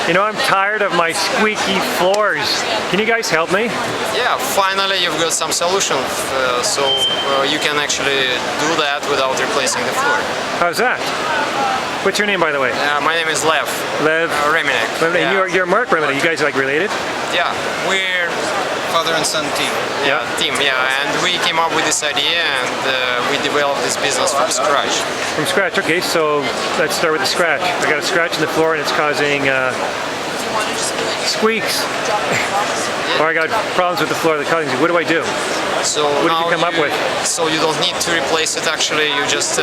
You know, I'm tired of my squeaky floors. Can you guys help me? Yeah, finally you've got some solution, so you can actually do that without replacing the floor. How's that? What's your name, by the way? My name is Lev. Lev Reminek. Yeah. You're Mark Reminek. You guys are like related? Yeah, we're father and son team. Team. And we came up with this idea and we developed this business from scratch. From scratch, okay, so let's start with the scratch. I got a scratch in the floor and it's causing squeaks. Or I got problems with the floor that causing. What do I do? So what did you come up with? So you don't need to replace it. Actually, you just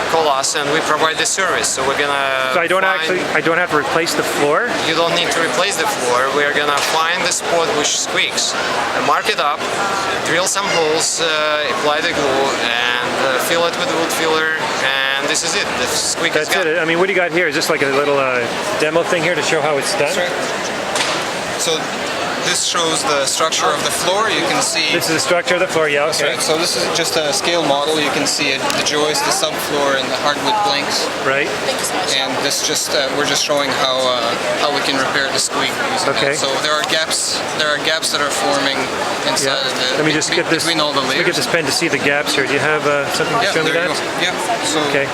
call us and we provide the service. So we're gonna. So I don't have to replace the floor. You don't need to replace the floor. We're gonna find the spot which squeaks, mark it up, drill some holes, apply the glue, and fill it with wood filler. And this is it. The squeak is gone. That's it. I mean, what do you got here? Is this like a little demo thing here to show how it's done? That's right. So this shows the structure of the floor. You can see. This is the structure of the floor, yeah. Okay. That's right. So this is just a scale model. You can see it, the joist, the subfloor, and the hardwood planks. Right. And this just we're just showing how we can repair the squeak using okay. that. So there are gaps. There are gaps that are forming inside of the. Let me just get this. Between all the layers. Let me get this pen to see the gaps here. Do you have something to show me that? Yeah. So. Okay.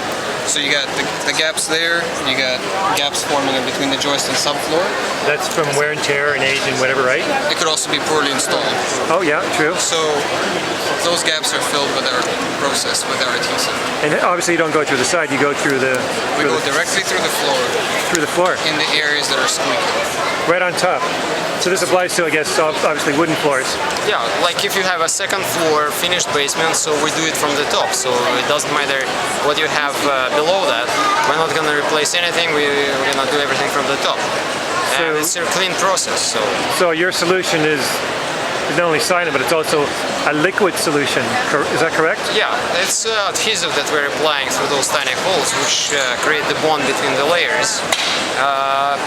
So you got the gaps there, you got gaps forming in between the joist and subfloor. That's from wear and tear and age and whatever, right? It could also be poorly installed. Oh yeah, true. So those gaps are filled with our process, with our adhesive. And obviously you don't go through the side, you go through the... We go directly through the floor. Through the floor? In the areas that are squeaky. Right on top. So this applies to, I guess, obviously wooden floors. Yeah, like if you have a second floor finished basement, so we do it from the top. So it doesn't matter what you have below that. We're not going to replace anything. We're going to do everything from the top. And it's a clean process. So your solution is not only silent, but it's also a liquid solution. Is that correct? Yeah, it's adhesive that we're applying through those tiny holes, which create the bond between the layers,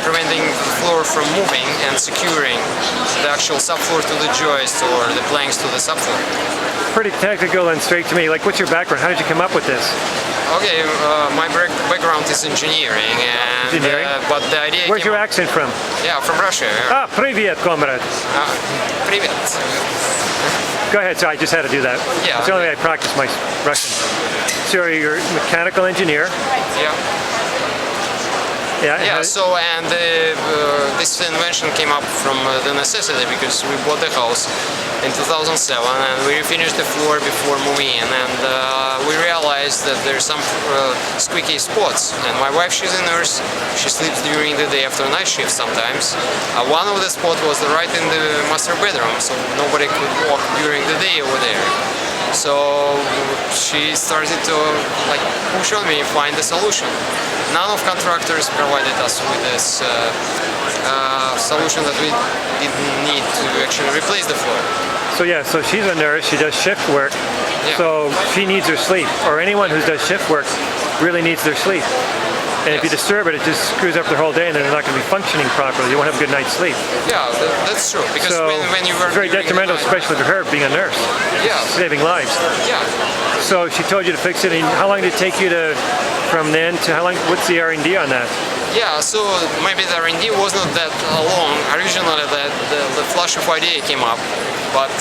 preventing the floor from moving and securing the actual subfloor to the joist or the planks to the subfloor. Pretty technical and straight to me. Like, what's your background? How did you come up with this? Okay, my background is engineering, and but the idea. Where's your accent from? Yeah, from Russia. Ah, привет, comrade. Привет. Go ahead. So I just had to do that. Yeah. It's the only way I practice my Russian. So you're a mechanical engineer. Yeah. Yeah. So and this invention came up from the necessity because we bought the house in 2007 and we finished the floor before moving in, and we realized that there's some squeaky spots. And my wife, she's a nurse. She sleeps during the day after night shift sometimes. One of the spots was right in the master bedroom, so nobody could walk during the day over there. So she started to push on me, find a solution. None of contractors provided us with this solution that we didn't need to actually replace the floor. So yeah, so she's a nurse, she does shift work, so she needs her sleep, or anyone who does shift work really needs their sleep. And if you disturb it, it just screws up their whole day and then they're not going to be functioning properly. You won't have a good night's sleep. Yeah, that's true. Because so when you work, it's very detrimental, especially for her being a nurse. Yeah. Saving lives. Yeah. So she told you to fix it. And how long did it take you to, from then to how long? What's the R&D on that? Yeah, so maybe the R&D was not that long. Originally, the flash of idea came up, but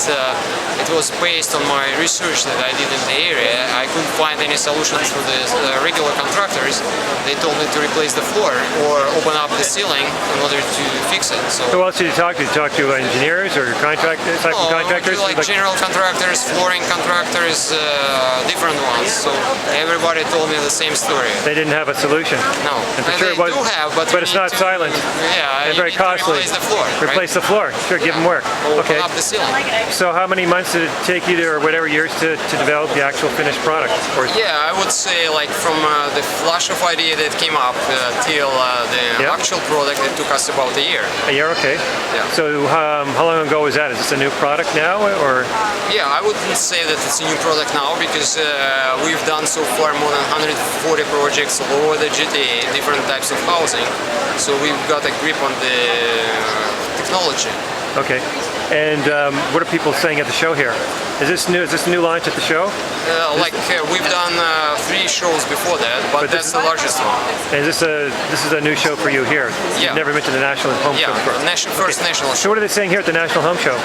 it was based on my research that I did in the area. I couldn't find any solutions for the regular contractors. They told me to replace the floor or open up the ceiling in order to fix it. So who else did you talk to? Did you talk to engineers or contractors? Like general contractors, flooring contractors, different ones. So everybody told me the same story. They didn't have a solution. No. And for sure it was. But it's not silent. Yeah, and very costly. Replace the floor. Replace the floor. Sure, give them work. Open up the ceiling. So how many months did it take you or whatever years to develop the actual finished product? Yeah, I would say like from the flash of idea that came up till the actual product, it took us about a year. A year, okay. Yeah. So how long ago was that? Is this a new product now, or? Yeah, I wouldn't say that it's a new product now because we've done so far more than 140 projects all over the GTA, different types of housing. So we've got a grip on the technology. Okay. And what are people saying at the show here? Is this new? Is this a new launch at the show? We've done 3 shows before that, but that's the largest one. And this is a new show for you here. Yeah. You've never been to the National Home Show before. First national So show. what are they saying here at the National Home Show?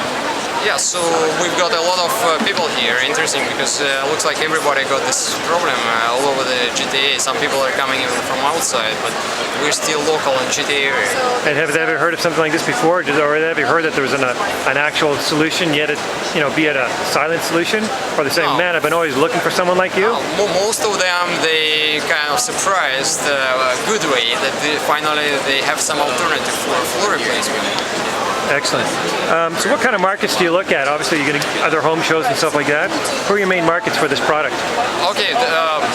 Yeah, so we've got a lot of people here. Interesting because looks like everybody got this problem all over the GTA. Some people are coming even from outside, but we're still local in GTA area. And have they ever heard of something like this before? Or have you heard that there was an actual solution, yet it, be it a silent solution? Or they're saying, No. man, I've been always looking for someone like you? Most of them, they kind of surprised good way that finally they have some alternative for floor replacement. Excellent. So what kind of markets do you look at? Obviously, you're going to other home shows and stuff like that. Who are your main markets for this product? Okay,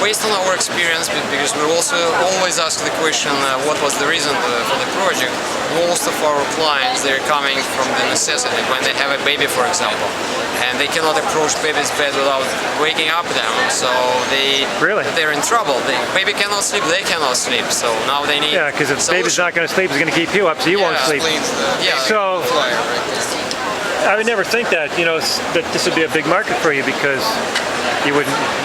based on our experience, because we also always ask the question, what was the reason for the project? Most of our clients, they're coming from the necessity when they have a baby, for example, and they cannot approach baby's bed without waking up them. So they're in trouble. The baby cannot sleep, they cannot sleep. So now they need. Yeah, because if the baby's not going to sleep, it's going to keep you up, so you won't sleep. So I would never think that that this would be a big market for you, because you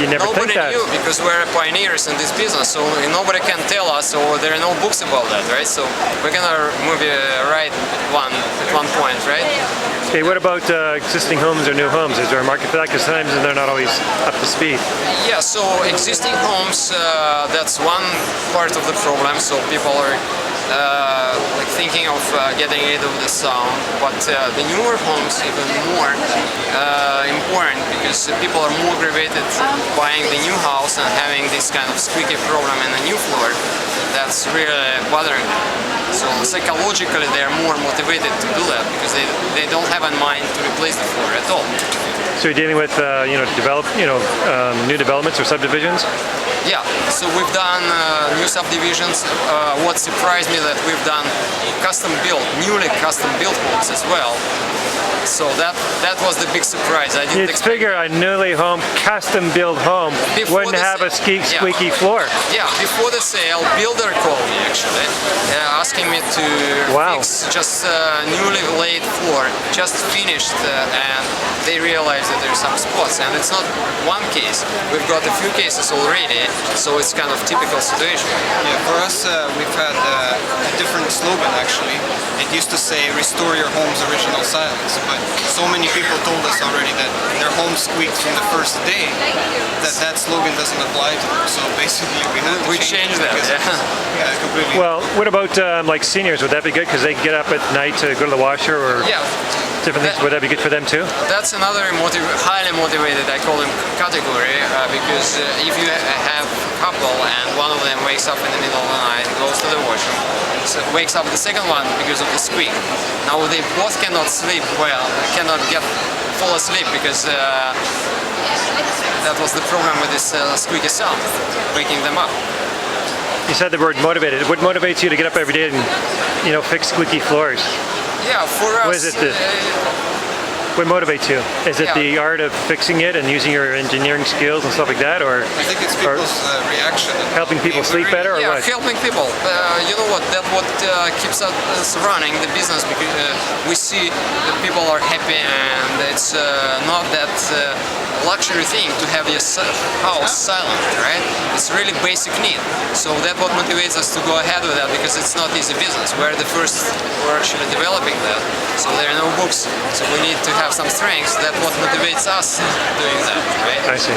never think that. Nobody knew, because we're pioneers in this business, so nobody can tell us, or there are no books about that, right? So we're gonna move right at one point, right? Okay, what about existing homes or new homes? Is there a market for that? Because sometimes they're not always up to speed. Yeah, so existing homes, that's one part of the problem. So people are thinking of getting rid of the sound, but the newer homes even more important, because people are more aggravated buying the new house and having this kind of squeaky problem in the new floor. That's really bothering them. So psychologically they are more motivated to do that, because they don't have in mind to replace the floor at all. So you're dealing with new developments or subdivisions? Yeah, so we've done new subdivisions. What surprised me that we've done newly custom built homes as well. So that was the big surprise. I didn't expect. Figure a newly custom built home wouldn't have a squeaky floor. Yeah, before the sale, builder called me actually, asking me to fix just newly laid floor, just finished, and they realized that there's some spots, and it's not one case. We've got a few cases already, so it's kind of typical situation. Yeah, for us, we've had a different slogan actually. It used to say, "Restore your home's original silence," but so many people told us already that their home squeaks from the first day that slogan doesn't apply to them. So basically, we changed that. Yeah, completely. Well, what about like seniors? Would that be good, because they get up at night to go to the washer or different things? Would that be good for them too? That's another highly motivated, I call them, category, because if you have a couple and one of them wakes up in the middle of the night, goes to the washroom, wakes up the second one because of the squeak. Now they both cannot sleep well, cannot fall asleep, because that was the problem with this squeaky sound, waking them up. You said the word motivated. What motivates you to get up every day and fix squeaky floors? Yeah, for us. What is it? What motivates you? Is it the art of fixing it and using your engineering skills and stuff like that, or I think it's people's reaction. Helping people sleep better, or what? what? Helping people. You know what? That's what keeps us running the business, because we see that people are happy, and it's not that luxury thing to have your house silent, right? It's really basic need. So that's what motivates us to go ahead with that, because it's not easy business. We're the first who are actually developing that. So there are no books. So we need to have some strengths. That's what motivates us doing that, right? I see.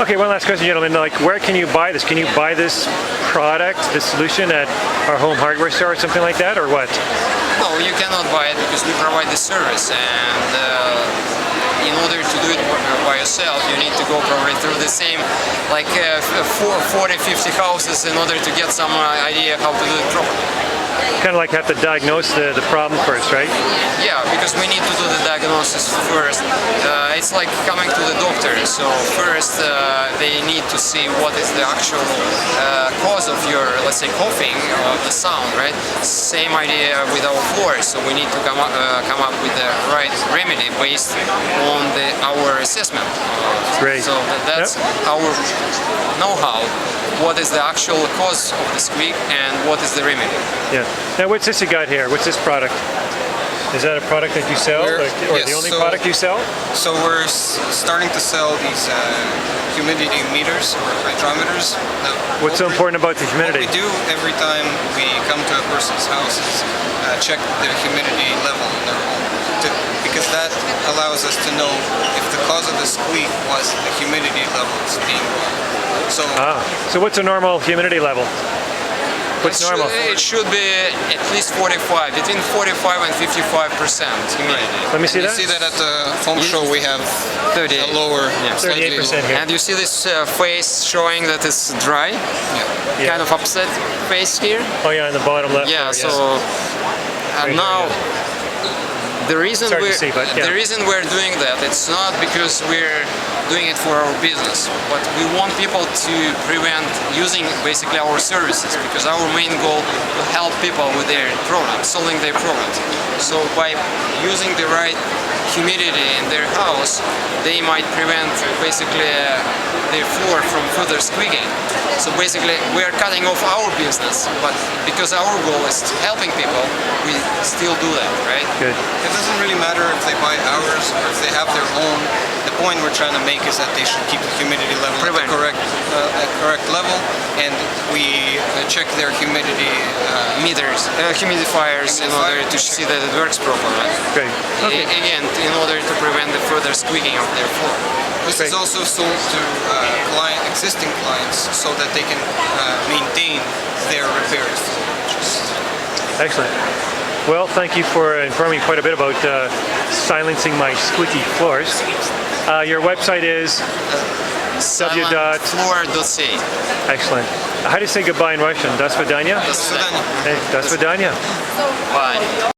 Okay, one last question, gentlemen. Where can you buy this? Can you buy this product, this solution, at our home hardware store or something like that, or what? No, you cannot buy it, because we provide the service, and in order to do it by yourself, you need to go probably through the same 40, 50 houses in order to get some idea how to do it properly. Kind of like have to diagnose the problem first, right? Yeah, because we need to do the diagnosis first. It's like coming to the doctor. So first they need to see what is the actual cause of your, let's say, coughing, the sound, right? Same idea with our floors. So we need to come up with the right remedy based on our assessment. Great. So that's our know-how. What is the actual cause of the squeak and what is the remedy? Yeah. Now, what's this you got here? What's this product? Is that a product that you sell, or Yes, the only product you sell? So we're starting to sell these humidity meters or hydrometers. What's so important about the humidity? What we do every time we come to a person's house is check their humidity level in their home, because that allows us to know if the cause of the squeak was the humidity levels being wrong. So what's a normal humidity level? What's normal? It should be at least 45, between 45 and 55% humidity. Let me see You that. see that at the home show we have 38. a lower, slightly 38% here. And you see this face showing that it's dry, Yeah. kind of upset face here. Oh yeah, in the bottom left. Yeah, there, so Right here, now the reason It's hard to see, but yeah. the reason we're doing that, it's not because we're doing it for our business, but we want people to prevent using basically our services, because our main goal to help people with their problems, solving their problems. So by using the right humidity in their house, they might prevent basically their floor from further squeaking. So basically we are cutting off our business, but because our goal is helping people, we still do that, right? Good. It doesn't really matter if they buy ours or if they have their own. The point we're trying to make is that they should keep the humidity level at the correct level, and we check their humidity Meters, humidifiers, in order to see that it works properly. Great. Okay. Again, in order to prevent the further squeaking of their floor. This is also sold to existing clients so that they can maintain their repairs. Excellent. Well, thank you for informing quite a bit about silencing my squeaky floors. Your website is Floor.ca. excellent. How do you say goodbye in Russian? До свидания? До свидания. Hey, до свидания. Bye.